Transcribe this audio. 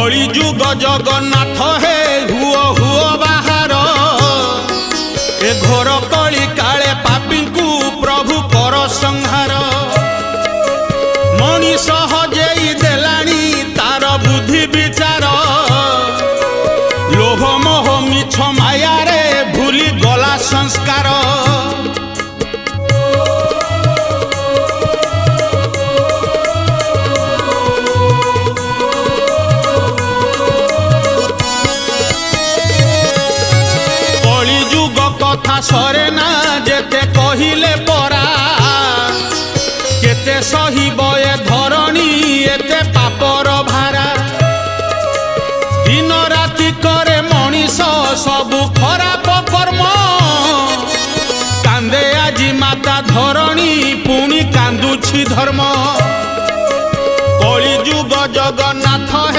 कली जुग जगन्नाथ हे हुओ हुओ बाहर ए घोर कली काले पापी को प्रभु कर संहार मनीष हजेई देलानी तार बुद्धि विचार लोभ मोह मिछ माया रे भूली गला संस्कार कथा सरे ना जेते कहिले परा केते सहिब ए धरणी एते पापर भारा दिन राति करे मनीष सब खराब कर्म कांदे आजी माता धरणी पुणी कांदुछि धर्म।